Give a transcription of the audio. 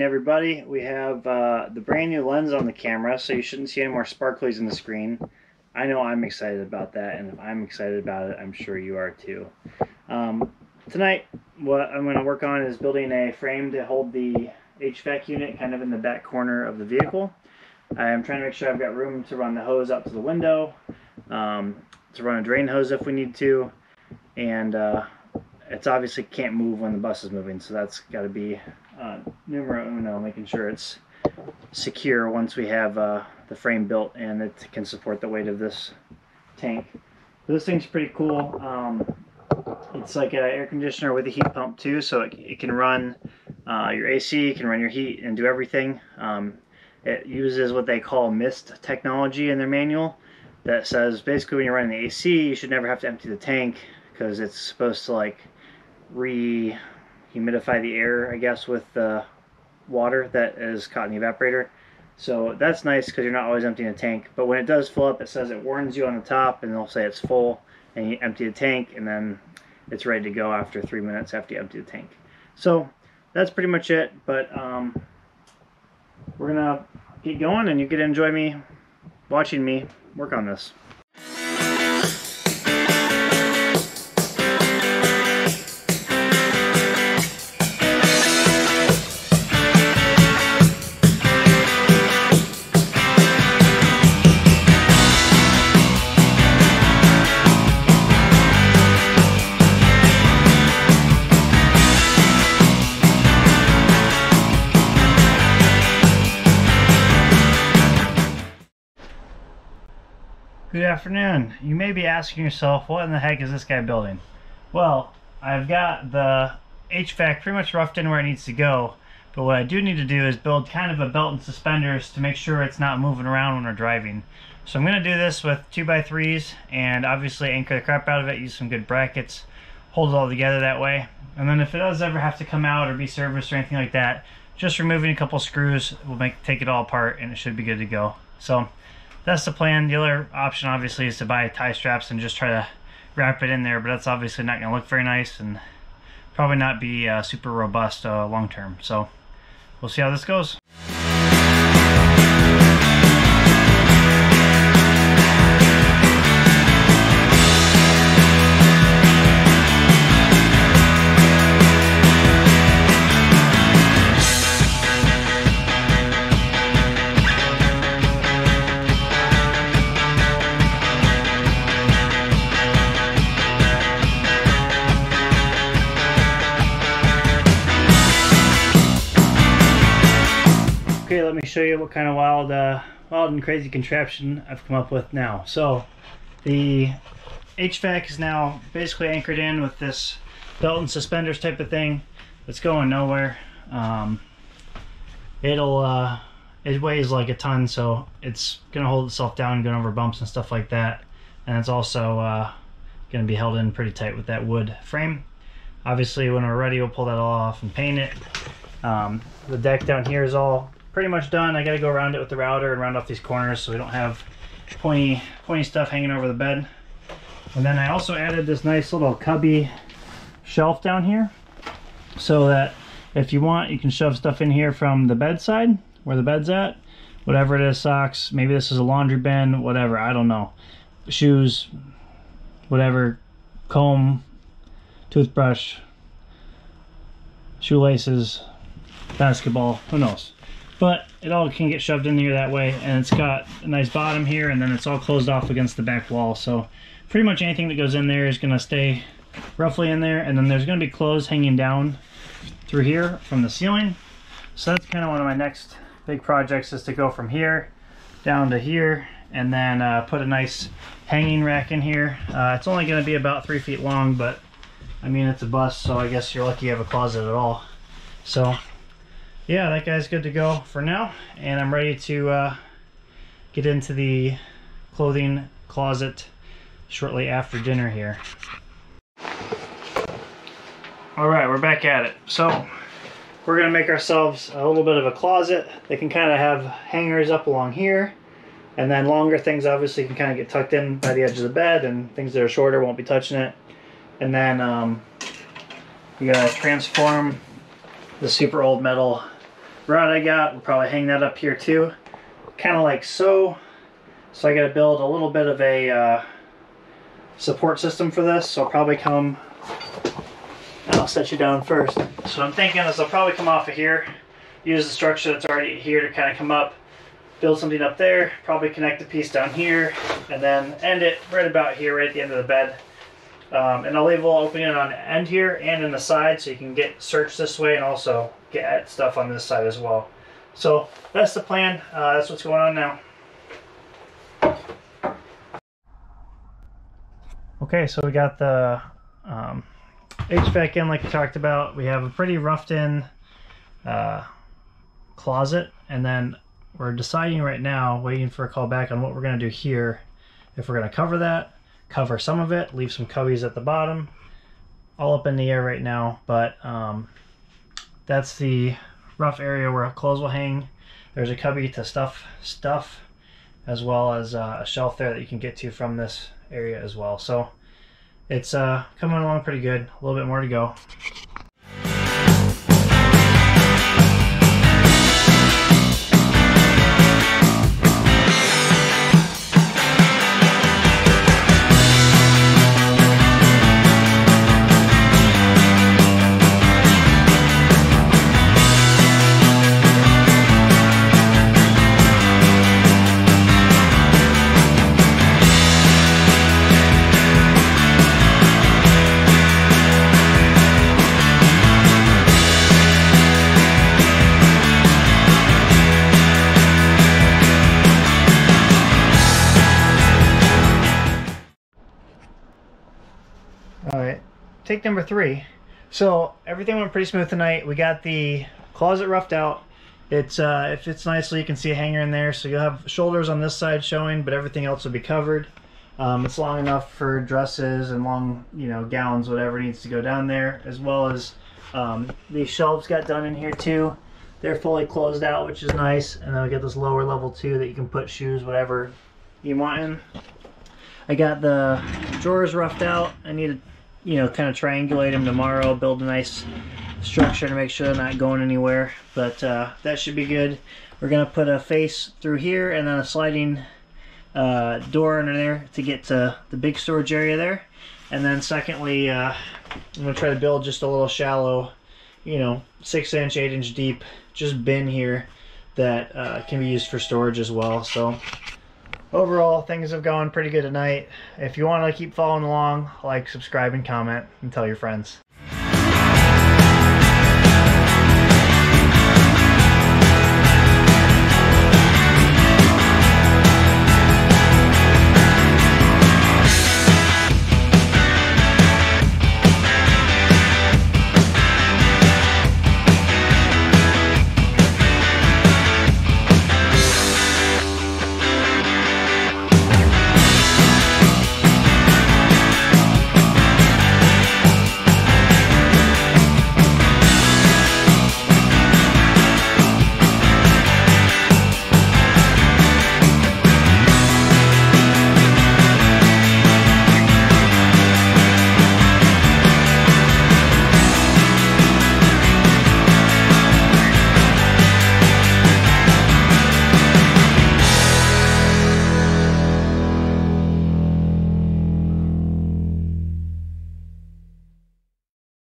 evening, everybody. We have the brand new lens on the camera, so you shouldn't see any more sparklies in the screen. I know I'm excited about that, and if I'm excited about it, I'm sure you are too. Tonight, what I'm going to work on is building a frame to hold the HVAC unit kind of in the back corner of the vehicle. I'm trying to make sure I've got room to run the hose out to the window, to run a drain hose if we need to, and it's obviously can't move when the bus is moving, so that's got to be numero uno, making sure it's secure once we have the frame built and it can support the weight of this tank. But this thing's pretty cool. It's like an air conditioner with a heat pump too, so it can run your AC, it can run your heat and do everything. It uses what they call mist technology in their manual that says basically when you're running the AC you should never have to empty the tank because it's supposed to like re-humidify the air, I guess, with the water that is caught in the evaporator. So that's nice because you're not always emptying the tank, but when it does fill up it says it warns you on the top and it'll say it's full, and you empty the tank and then it's ready to go after 3 minutes after you empty the tank. So that's pretty much it, but we're gonna get going and you get to enjoy me watching me work on this. Good afternoon. You may be asking yourself, what in the heck is this guy building? Well, I've got the HVAC pretty much roughed in where it needs to go, but what I do need to do is build kind of a belt and suspenders to make sure it's not moving around when we're driving. So I'm going to do this with 2x3s and obviously anchor the crap out of it, use some good brackets, hold it all together that way. And then if it does ever have to come out or be serviced or anything like that, just removing a couple screws will take it all apart and it should be good to go. So that's the plan. The other option obviously is to buy tie straps and just try to wrap it in there, but that's obviously not going to look very nice and probably not be super robust long term. So we'll see how this goes. Okay, let me show you what kind of wild and crazy contraption I've come up with now. So the HVAC is now basically anchored in with this belt and suspenders type of thing that's going nowhere. It weighs like a ton, so it's gonna hold itself down going over bumps and stuff like that, and it's also gonna be held in pretty tight with that wood frame. Obviously when we're ready we'll pull that all off and paint it. The deck down here is all pretty much done. I gotta go around it with the router and round off these corners so we don't have pointy stuff hanging over the bed. And then I also added this nice little cubby shelf down here so that if you want you can shove stuff in here from the bedside where the bed's at, whatever it is, socks, maybe this is a laundry bin, whatever, I don't know, shoes, whatever, comb, toothbrush, shoelaces, basketball, who knows. But it all can get shoved in here that way, and it's got a nice bottom here, and then it's all closed off against the back wall. So pretty much anything that goes in there is going to stay roughly in there, and then there's going to be clothes hanging down through here from the ceiling. So that's kind of one of my next big projects, is to go from here down to here, and then put a nice hanging rack in here. It's only going to be about 3 feet long, but I mean it's a bus, so I guess you're lucky you have a closet at all. So yeah, that guy's good to go for now, and I'm ready to get into the clothing closet shortly after dinner here. Alright, we're back at it. So we're going to make ourselves a little bit of a closet. They can kind of have hangers up along here, and then longer things obviously can kind of get tucked in by the edge of the bed, and things that are shorter won't be touching it. And then you gotta transform the super old metal rod I got. We'll probably hang that up here too. Kind of like so. So I got to build a little bit of a support system for this. So I'll probably come, and I'll set you down first. So what I'm thinking is I'll probably come off of here, use the structure that's already here to kind of come up, build something up there, probably connect the piece down here, and then end it right about here, right at the end of the bed. And I'll leave a little opening on the end here and in the side so you can get search this way and also get at stuff on this side as well. So that's the plan. That's what's going on now. Okay, so we got the HVAC in like we talked about. We have a pretty roughed in closet, and then we're deciding right now, waiting for a call back on what we're going to do here. If we're going to cover that, cover some of it, leave some cubbies at the bottom, all up in the air right now, but that's the rough area where clothes will hang. There's a cubby to stuff as well as a shelf there that you can get to from this area as well. So it's coming along pretty good. A little bit more to go. Alright, take number 3. So everything went pretty smooth tonight. We got the closet roughed out. It fits nicely. You can see a hanger in there, so you'll have shoulders on this side showing, but everything else will be covered. It's long enough for dresses and long, gowns, whatever needs to go down there, as well as these shelves got done in here too. They're fully closed out, which is nice. And then we get this lower level too that you can put shoes, whatever you want in. I got the drawers roughed out. I need to, kind of triangulate them tomorrow, build a nice structure to make sure they're not going anywhere. But that should be good. We're going to put a face through here and then a sliding door under there to get to the big storage area there. And then secondly, I'm going to try to build just a little shallow, 6-inch, 8-inch deep, just bin here that can be used for storage as well. So overall, things have gone pretty good tonight. If you want to keep following along, like, subscribe, and comment, and tell your friends.